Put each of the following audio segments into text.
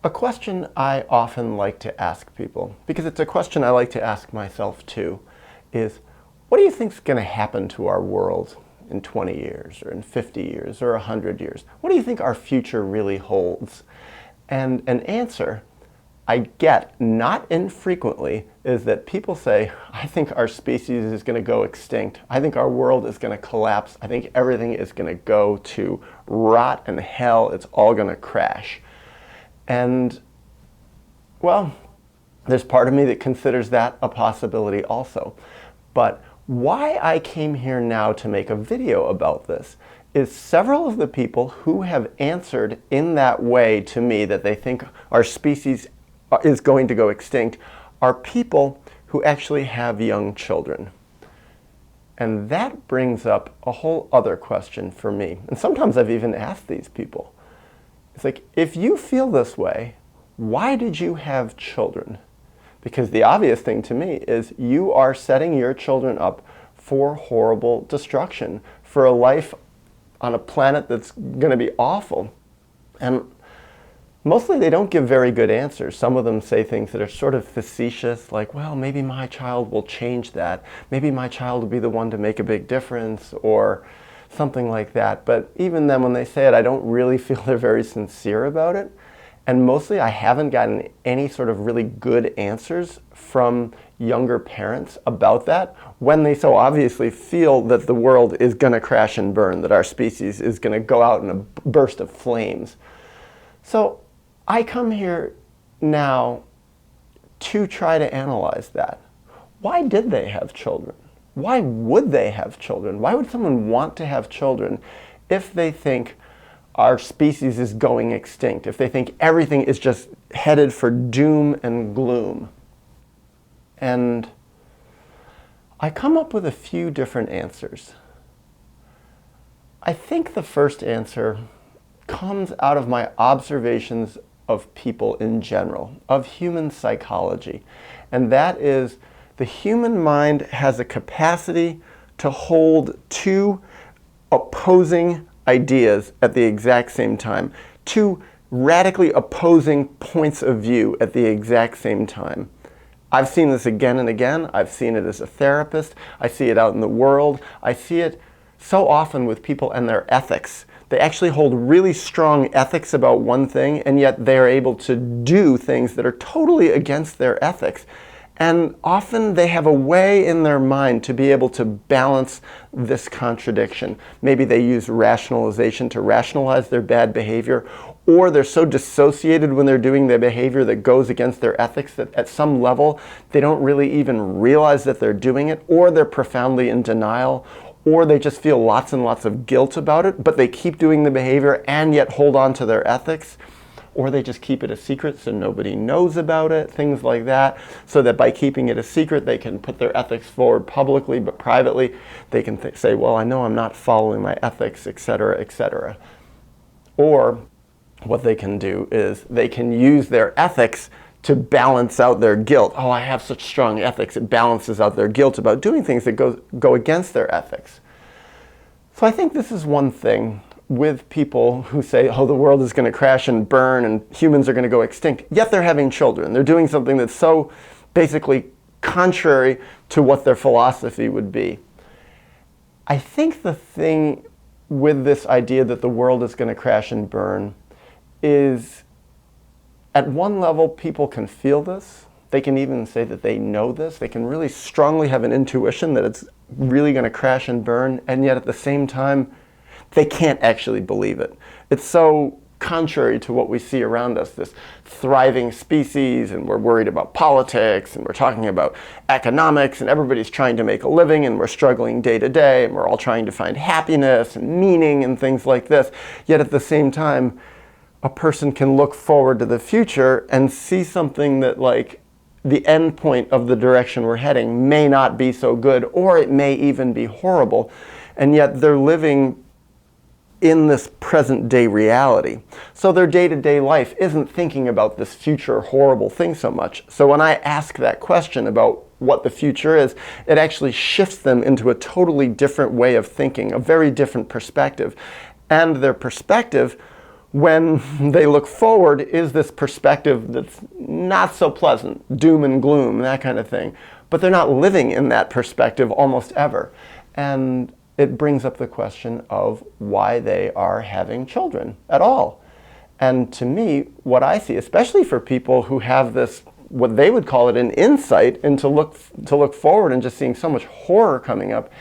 A question I often like to ask people, because it's a question I like to ask myself too, is what do you think is going to happen to our world in 20 years or in 50 years or 100 years? What do you think our future really holds? And an answer I get not infrequently is that people say, I think our species is going to go extinct. I think our world is going to collapse. I think everything is going to go to rot and hell. It's all going to crash. And, well, there's part of me that considers that a possibility also. But why I came here now to make a video about this is several of the people who have answered in that way to me that they think our species is going to go extinct are people who actually have young children. And that brings up a whole other question for me. And sometimes I've even asked these people. It's like, if you feel this way, why did you have children? Because the obvious thing to me is you are setting your children up for horrible destruction, for a life on a planet that's going to be awful. And mostly they don't give very good answers. Some of them say things that are sort of facetious, like, well, maybe my child will change that. Maybe my child will be the one to make a big difference, or something like that. But even then, when they say it, I don't really feel they're very sincere about it. And mostly I haven't gotten any sort of really good answers from younger parents about that, when they so obviously feel that the world is going to crash and burn, that our species is going to go out in a burst of flames. So I come here now to try to analyze that. Why did they have children? Why would they have children? Why would someone want to have children if they think our species is going extinct, if they think everything is just headed for doom and gloom? And I come up with a few different answers. I think the first answer comes out of my observations of people in general, of human psychology. And that is, the human mind has a capacity to hold two opposing ideas at the exact same time, two radically opposing points of view at the exact same time. I've seen this again and again. I've seen it as a therapist. I see it out in the world. I see it so often with people and their ethics. They actually hold really strong ethics about one thing, and yet they are able to do things that are totally against their ethics. And often they have a way in their mind to be able to balance this contradiction. Maybe they use rationalization to rationalize their bad behavior, or they're so dissociated when they're doing their behavior that goes against their ethics that at some level they don't really even realize that they're doing it, or they're profoundly in denial, or they just feel lots and lots of guilt about it, but they keep doing the behavior and yet hold on to their ethics. Or they just keep it a secret so nobody knows about it, things like that, so that by keeping it a secret they can put their ethics forward publicly, but privately they can say, well, I know I'm not following my ethics, etc., etc. Or what they can do is they can use their ethics to balance out their guilt. Oh, I have such strong ethics, it balances out their guilt about doing things that go against their ethics. So I think this is one thing with people who say, oh, the world is going to crash and burn and humans are going to go extinct, yet they're having children. They're doing something that's so basically contrary to what their philosophy would be. I think the thing with this idea that the world is going to crash and burn is, at one level, people can feel this. They can even say that they know this. They can really strongly have an intuition that it's really going to crash and burn, and yet at the same time, they can't actually believe it. It's so contrary to what we see around us, this thriving species, and we're worried about politics, and we're talking about economics, and everybody's trying to make a living, and we're struggling day to day, and we're all trying to find happiness and meaning and things like this. Yet at the same time, a person can look forward to the future and see something that, like, the end point of the direction we're heading may not be so good, or it may even be horrible, and yet they're living in this present day reality. So their day-to-day life isn't thinking about this future horrible thing so much. So when I ask that question about what the future is, it actually shifts them into a totally different way of thinking, a very different perspective. And their perspective when they look forward is this perspective that's not so pleasant, doom and gloom, that kind of thing. But they're not living in that perspective almost ever. And it brings up the question of why they are having children at all. And to me, what I see, especially for people who have this, what they would call it an insight into look forward and just seeing so much horror coming up,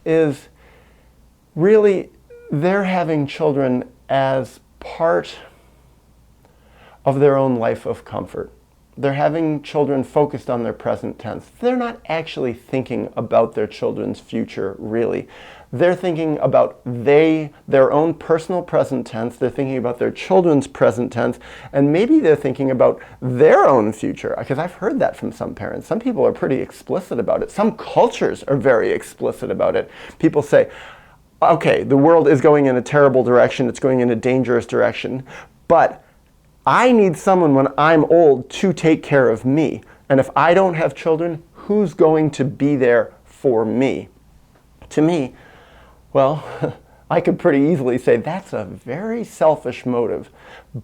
is really they're having children as part of their own life of comfort. They're having children focused on their present tense. They're not actually thinking about their children's future, really. They're thinking about their own personal present tense. They're thinking about their children's present tense. And maybe they're thinking about their own future. Because I've heard that from some parents. Some people are pretty explicit about it. Some cultures are very explicit about it. People say, okay, the world is going in a terrible direction. It's going in a dangerous direction. But I need someone when I'm old to take care of me. And if I don't have children, who's going to be there for me? To me, well, I could pretty easily say that's a very selfish motive.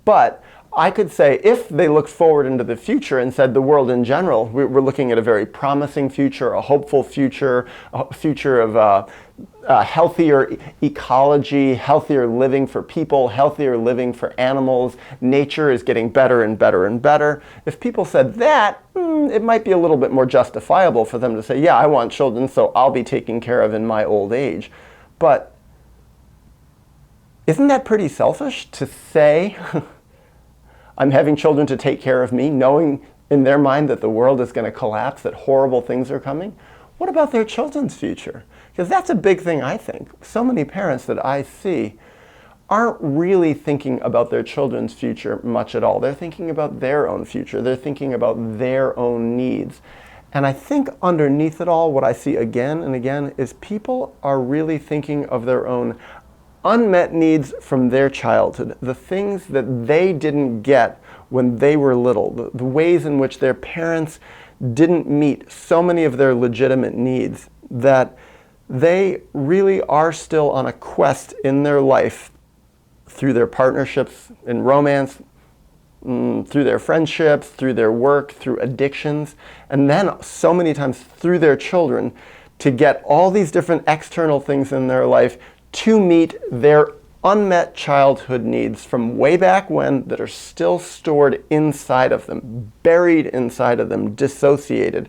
But I could say if they looked forward into the future and said the world in general, we're looking at a very promising future, a hopeful future, a future of healthier ecology, healthier living for people, healthier living for animals. Nature is getting better and better and better. If people said that, it might be a little bit more justifiable for them to say, yeah, I want children, so I'll be taken care of in my old age. But isn't that pretty selfish to say, I'm having children to take care of me, knowing in their mind that the world is going to collapse, that horrible things are coming? What about their children's future? Because that's a big thing, I think. So many parents that I see aren't really thinking about their children's future much at all. They're thinking about their own future. They're thinking about their own needs. And I think underneath it all, what I see again and again is people are really thinking of their own unmet needs from their childhood, the things that they didn't get when they were little, the ways in which their parents didn't meet so many of their legitimate needs, that they really are still on a quest in their life through their partnerships in romance, through their friendships, through their work, through addictions, and then so many times through their children, to get all these different external things in their life to meet their unmet childhood needs from way back when that are still stored inside of them, buried inside of them, dissociated.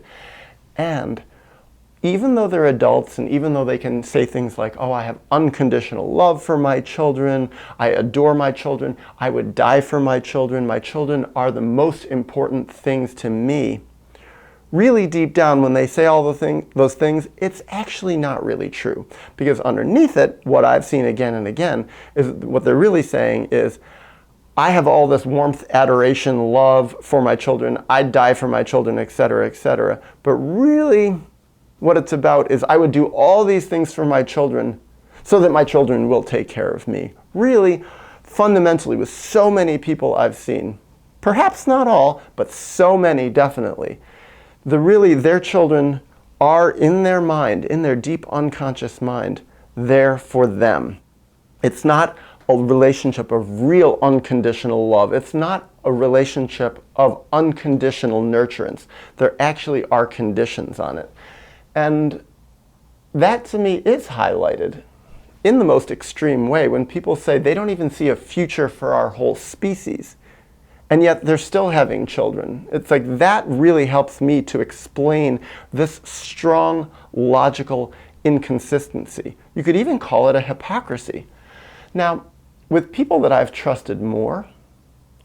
And even though they're adults and even though they can say things like, oh, I have unconditional love for my children, I adore my children, I would die for my children are the most important things to me, really deep down when they say all those things, it's actually not really true. Because underneath it, what I've seen again and again, is what they're really saying is, I have all this warmth, adoration, love for my children, I'd die for my children, etc., etc. But really, what it's about is I would do all these things for my children so that my children will take care of me. Really, fundamentally, with so many people I've seen, perhaps not all, but so many definitely, their children are in their mind, in their deep unconscious mind, there for them. It's not a relationship of real unconditional love. It's not a relationship of unconditional nurturance. There actually are conditions on it. And that to me is highlighted in the most extreme way when people say they don't even see a future for our whole species. And yet they're still having children. It's like that really helps me to explain this strong, logical inconsistency. You could even call it a hypocrisy. Now, with people that I've trusted more,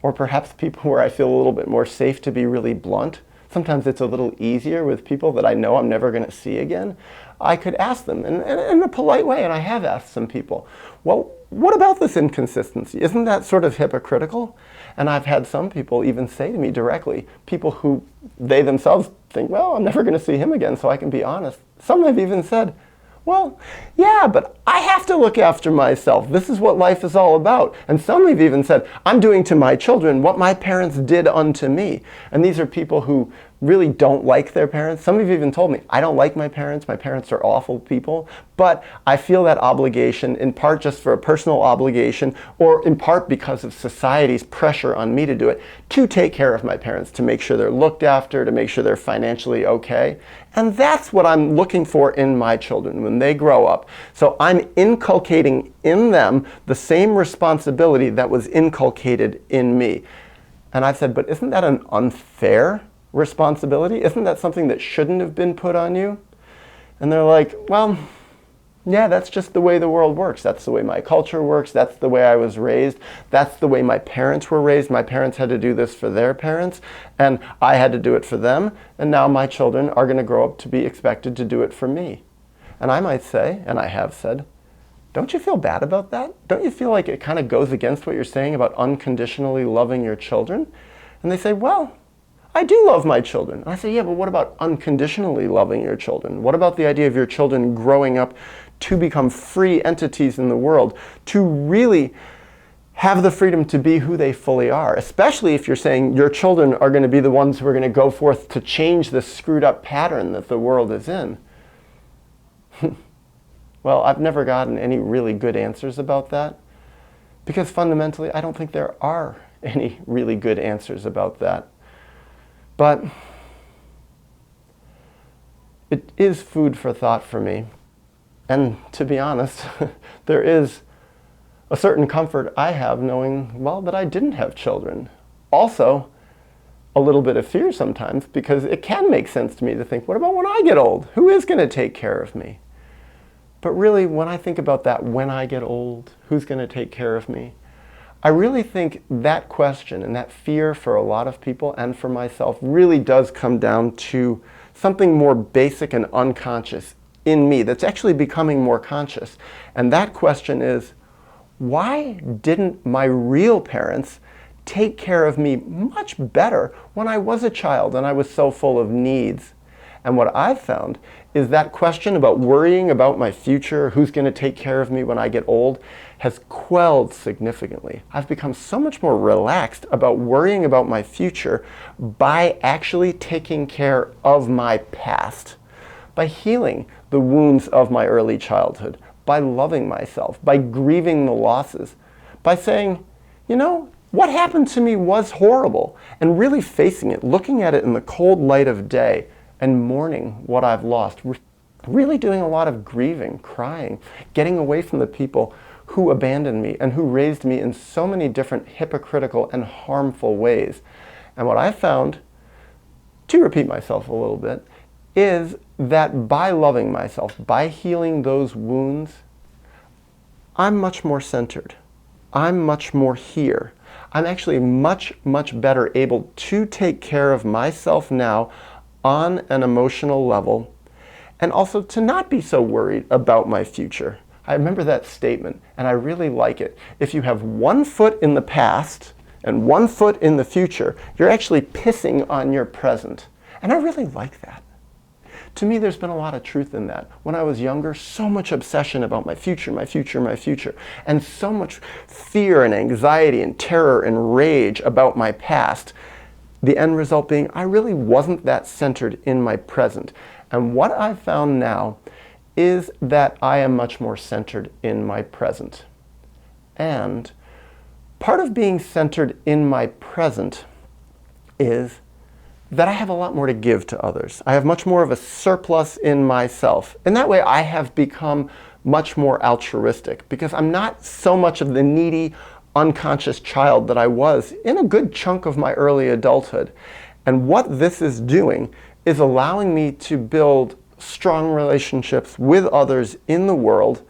or perhaps people where I feel a little bit more safe to be really blunt, sometimes it's a little easier with people that I know I'm never going to see again. I could ask them in a polite way, and I have asked some people, well, what about this inconsistency? Isn't that sort of hypocritical? And I've had some people even say to me directly, people who they themselves think, well, I'm never going to see him again, so I can be honest. Some have even said, well, yeah, but I have to look after myself. This is what life is all about. And some have even said, I'm doing to my children what my parents did unto me. And these are people who really don't like their parents. Some have even told me, I don't like my parents are awful people, but I feel that obligation in part just for a personal obligation, or in part because of society's pressure on me to do it, to take care of my parents, to make sure they're looked after, to make sure they're financially okay. And that's what I'm looking for in my children when they grow up. So I'm inculcating in them the same responsibility that was inculcated in me. And I've said, but isn't that an unfair responsibility? Isn't that something that shouldn't have been put on you? And they're like, well, yeah, that's just the way the world works. That's the way my culture works. That's the way I was raised. That's the way my parents were raised. My parents had to do this for their parents, and I had to do it for them. And now my children are going to grow up to be expected to do it for me. And I might say, and I have said, don't you feel bad about that? Don't you feel like it kind of goes against what you're saying about unconditionally loving your children? And they say, well, I do love my children. And I say, yeah, but what about unconditionally loving your children? What about the idea of your children growing up to become free entities in the world, to really have the freedom to be who they fully are, especially if you're saying your children are going to be the ones who are going to go forth to change this screwed up pattern that the world is in? Well, I've never gotten any really good answers about that, because fundamentally I don't think there are any really good answers about that. But it is food for thought for me. And to be honest, there is a certain comfort I have knowing, well, that I didn't have children. Also, a little bit of fear sometimes, because it can make sense to me to think, what about when I get old? Who is going to take care of me? But really, when I think about that, when I get old, who's going to take care of me? I really think that question and that fear for a lot of people and for myself really does come down to something more basic and unconscious in me that's actually becoming more conscious. And that question is, why didn't my real parents take care of me much better when I was a child and I was so full of needs? And what I've found is that question about worrying about my future, who's going to take care of me when I get old, has quelled significantly. I've become so much more relaxed about worrying about my future by actually taking care of my past, by healing the wounds of my early childhood, by loving myself, by grieving the losses, by saying, you know, what happened to me was horrible, and really facing it, looking at it in the cold light of day, and mourning what I've lost, really doing a lot of grieving, crying, getting away from the people who abandoned me and who raised me in so many different hypocritical and harmful ways. And what I found, to repeat myself a little bit, is that by loving myself, by healing those wounds, I'm much more centered. I'm much more here. I'm actually much, much better able to take care of myself now on an emotional level, and also to not be so worried about my future. I remember that statement, and I really like it. If you have one foot in the past and one foot in the future, you're actually pissing on your present. And I really like that. To me, there's been a lot of truth in that. When I was younger, so much obsession about my future, my future, my future, and so much fear and anxiety and terror and rage about my past. The end result being, I really wasn't that centered in my present. And what I've found now is that I am much more centered in my present. And part of being centered in my present is that I have a lot more to give to others. I have much more of a surplus in myself. And that way I have become much more altruistic, because I'm not so much of the needy, unconscious child that I was in a good chunk of my early adulthood. And what this is doing is allowing me to build strong relationships with others in the world.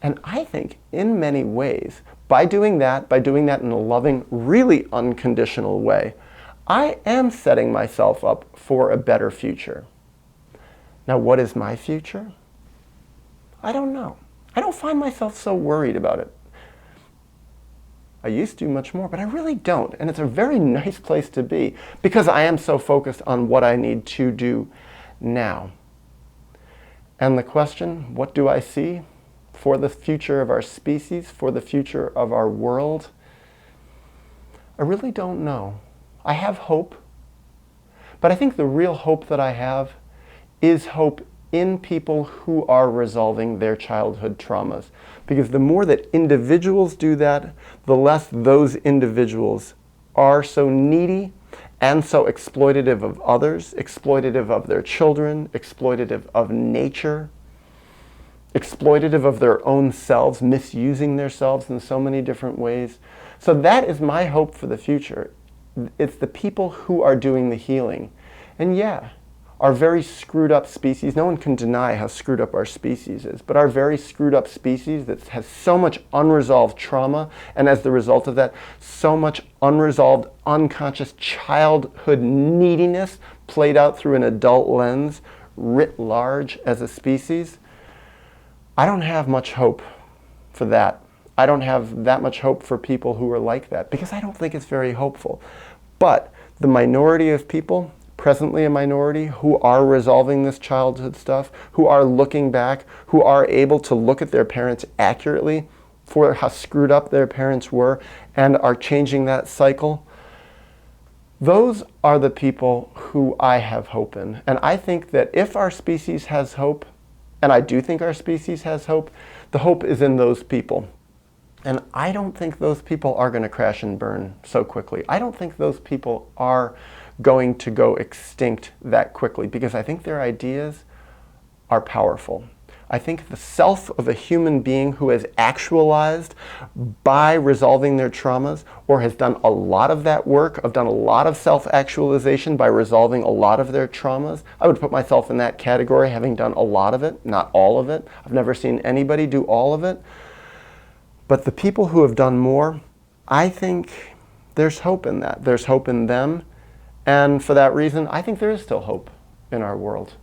And I think in many ways, by doing that in a loving, really unconditional way, I am setting myself up for a better future. Now, what is my future? I don't know. I don't find myself so worried about it. I used to much more, but I really don't. And it's a very nice place to be, because I am so focused on what I need to do now. And the question, what do I see for the future of our species, for the future of our world? I really don't know. I have hope, But I think the real hope that I have is hope in people who are resolving their childhood traumas. Because the more that individuals do that, the less those individuals are so needy and so exploitative of others, exploitative of their children, exploitative of nature, exploitative of their own selves, misusing themselves in so many different ways. So that is my hope for the future. It's the people who are doing the healing. And yeah, our very screwed up species, no one can deny how screwed up our species is, but our very screwed up species that has so much unresolved trauma, and as the result of that, so much unresolved, unconscious childhood neediness played out through an adult lens, writ large as a species, I don't have much hope for that. I don't have that much hope for people who are like that, because I don't think it's very hopeful. But the minority of people, presently a minority, who are resolving this childhood stuff, who are looking back, who are able to look at their parents accurately for how screwed up their parents were and are changing that cycle, those are the people who I have hope in. And I think that if our species has hope, and I do think our species has hope, the hope is in those people. And I don't think those people are going to crash and burn so quickly. I don't think those people are going to go extinct that quickly, because I think their ideas are powerful. I think the self of a human being who has actualized by resolving their traumas, or has done a lot of that work, done a lot of self-actualization by resolving a lot of their traumas. I would put myself in that category, having done a lot of it, not all of it. I've never seen anybody do all of it. But the people who have done more, I think there's hope in that. There's hope in them. And for that reason, I think there is still hope in our world.